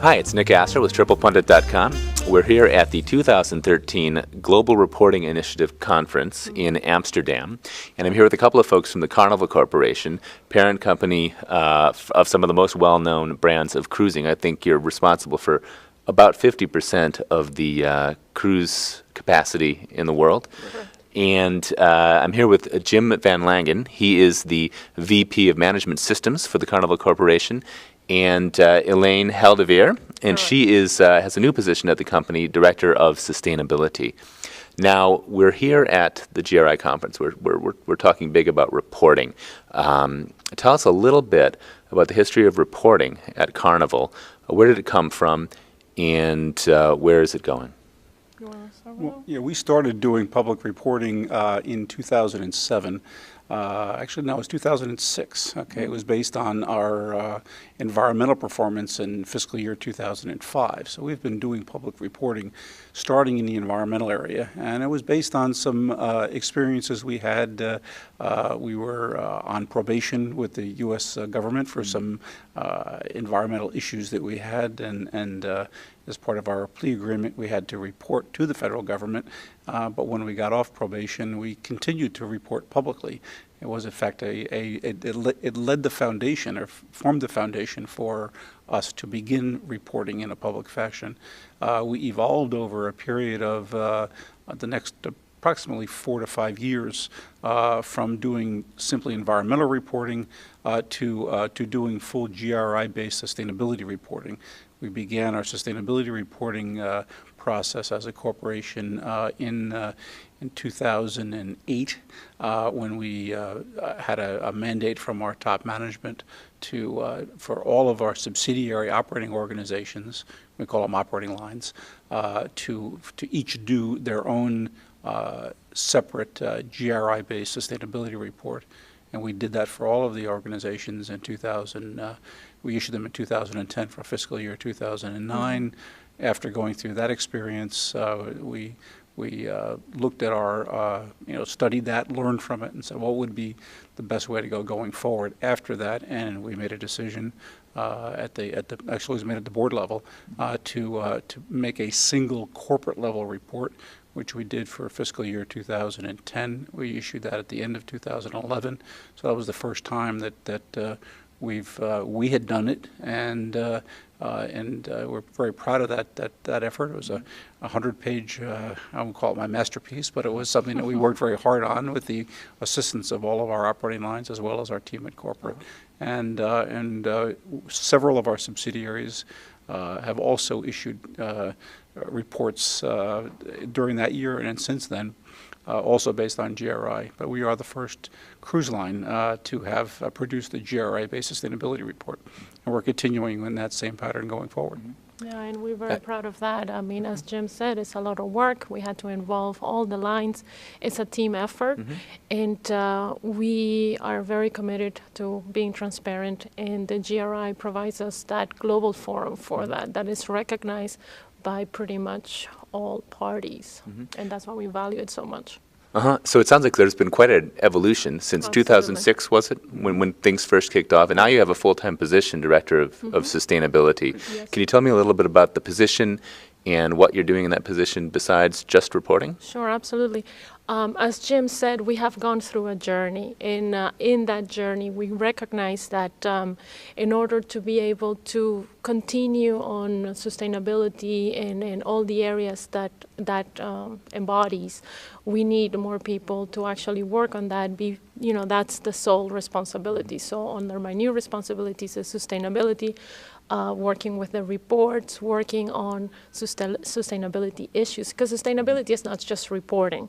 Hi, it's Nick Aster with TriplePundit.com. We're here at the 2013 Global Reporting Initiative Conference in Amsterdam, and I'm here with a couple of folks from the Carnival Corporation, parent company of some of the most well-known brands of cruising. I think you're responsible for about 50% of the cruise capacity in the world. And I'm here with Jim Van Langen. He is the VP of Management Systems for the Carnival Corporation, and Elaine Heldewier, and she is has a new position at the company, Director of Sustainability. Now, we're here at the GRI conference. We're talking big about reporting. Tell us a little bit about the history of reporting at Carnival. Where did it come from, and where is it going? Well, yeah, we started doing public reporting in 2007. Actually, no, it was 2006. Okay, it was based on our environmental performance in fiscal year 2005. So we've been doing public reporting starting in the environmental area, and it was based on some experiences we had. We were on probation with the U.S. government for some environmental issues that we had, and as part of our plea agreement, we had to report to the federal government. But when we got off probation, we continued to report publicly. It was, in fact, it led the foundation, or formed the foundation for us to begin reporting in a public fashion. We evolved over a period of the next approximately 4 to 5 years from doing simply environmental reporting to doing full GRI-based sustainability reporting. We began our sustainability reporting process as a corporation in 2008 when we had a mandate from our top management to for all of our subsidiary operating organizations, we call them operating lines, to each do their own separate GRI-based sustainability report. And we did that for all of the organizations in 2000. We issued them in 2010 for fiscal year 2009. After going through that experience, we looked at our, studied that, learned from it, and said, what would be the best way to go going forward after that? And we made a decision actually it was made at the board level to make a single corporate level report, which we did for fiscal year 2010. We issued that at the end of 2011. So that was the first time that we had done it, and we're very proud of that effort. It was a 100-page, I won't call it my masterpiece, but it was something that we worked very hard on with the assistance of all of our operating lines as well as our team at corporate. And several of our subsidiaries have also issued reports during that year and since then, also based on GRI. But we are the first cruise line to have produced a GRI-based sustainability report. And we're continuing in that same pattern going forward. Yeah, and we're very proud of that. I mean, as Jim said, it's a lot of work. We had to involve all the lines. It's a team effort. And we are very committed to being transparent. And the GRI provides us that global forum for that is recognized by pretty much all parties. And that's why we value it so much. So it sounds like there's been quite an evolution since 2006, was it, when things first kicked off? And now you have a full-time position, Director of Sustainability. Yes. Can you tell me a little bit about the position and what you're doing in that position besides just reporting? Sure, absolutely. As Jim said, we have gone through a journey. In that journey, we recognize that in order to be able to continue on sustainability in all the areas that embodies, we need more people to actually work on that. That's the sole responsibility. So under my new responsibilities is sustainability, working with the reports, working on sustainability issues, because sustainability is not just reporting.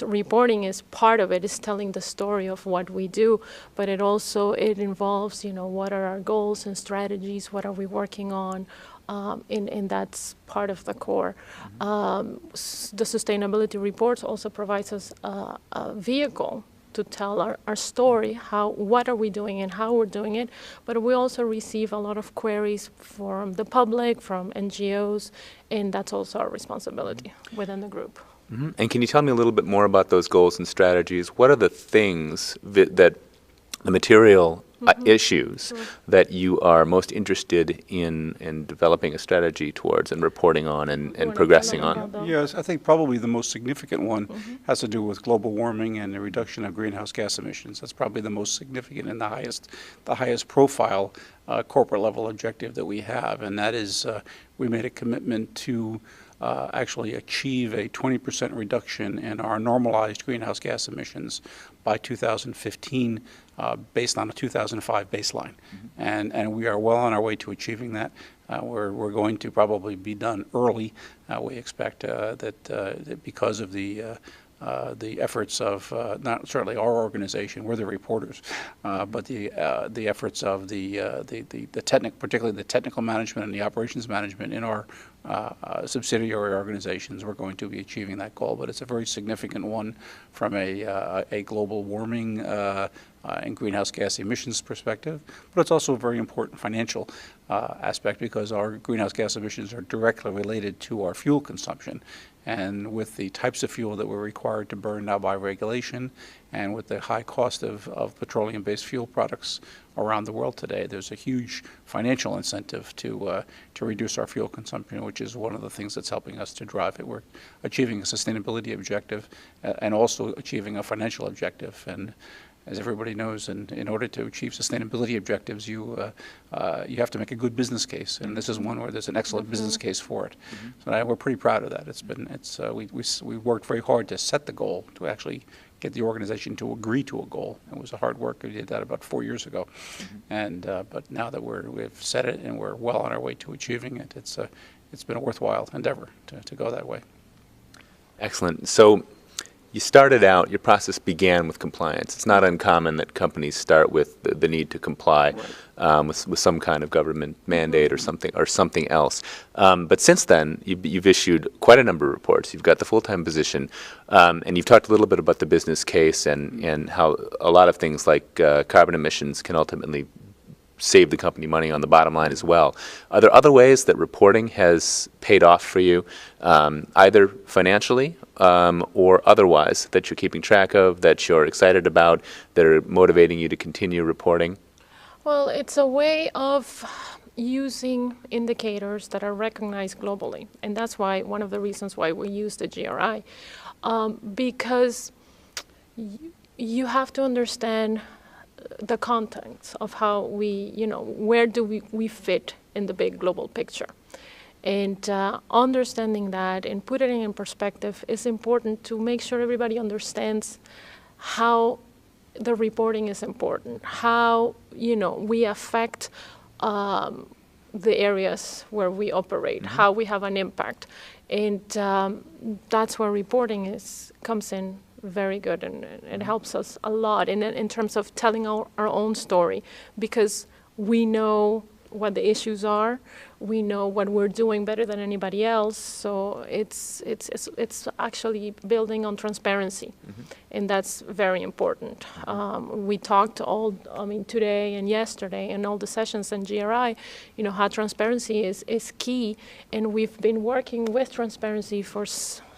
Reporting is part of it, is telling the story of what we do, but it involves, what are our goals and strategies, what are we working on, and that's part of the core. The sustainability reports also provides us a vehicle to tell our story, what are we doing and how we're doing it. But we also receive a lot of queries from the public, from NGOs, and that's also our responsibility within the group. And can you tell me a little bit more about those goals and strategies? What are the things that the material issues that you are most interested in developing a strategy towards and reporting on and progressing on? Yes, I think probably the most significant one has to do with global warming and the reduction of greenhouse gas emissions. That's probably the most significant and the highest profile corporate level objective that we have, and that is we made a commitment to actually achieve a 20% reduction in our normalized greenhouse gas emissions by 2015 based on a 2005 baseline. And we are well on our way to achieving that. We're going to probably be done early. We expect that because of the efforts of not certainly our organization, we're the reporters, but the efforts of particularly the technical management and the operations management in our subsidiary organizations, we're going to be achieving that goal. But it's a very significant one from a global warming and greenhouse gas emissions perspective, but it's also a very important financial aspect because our greenhouse gas emissions are directly related to our fuel consumption. And with the types of fuel that we're required to burn now by regulation, and with the high cost of petroleum-based fuel products around the world today, there's a huge financial incentive to reduce our fuel consumption, which is one of the things that's helping us to drive it. We're achieving a sustainability objective and also achieving a financial objective. And as everybody knows, in order to achieve sustainability objectives, you have to make a good business case, and this is one where there's an excellent business case for it. So we're pretty proud of that. We worked very hard to set the goal, to actually get the organization to agree to a goal. It was a hard work. We did that about 4 years ago, and but now that we've set it and we're well on our way to achieving it, it's been a worthwhile endeavor to go that way. Excellent. So you started out, your process began with compliance. It's not uncommon that companies start with the need to comply with some kind of government mandate or something else. But since then, you've issued quite a number of reports. You've got the full-time position, and you've talked a little bit about the business case and how a lot of things like carbon emissions can ultimately save the company money on the bottom line as well. Are there other ways that reporting has paid off for you, either financially or otherwise, that you're keeping track of, that you're excited about, that are motivating you to continue reporting? Well, it's a way of using indicators that are recognized globally, and that's why one of the reasons why we use the GRI, because you have to understand the context of how where do we fit in the big global picture. And understanding that and putting it in perspective is important to make sure everybody understands how the reporting is important, how we affect the areas where we operate, how we have an impact. And that's where reporting comes in very good, and it helps us a lot in terms of telling our own story, because we know what the issues are, we know what we're doing better than anybody else. So it's actually building on transparency, and that's very important. We talked today and yesterday and all the sessions in GRI, how transparency is key, and we've been working with transparency for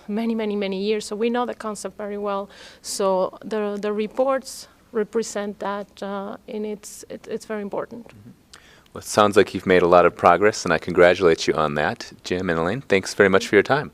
many years, so we know the concept very well. So the reports represent that, and it's very important. Well, it sounds like you've made a lot of progress, and I congratulate you on that. Jim and Elaine, thanks very much for your time.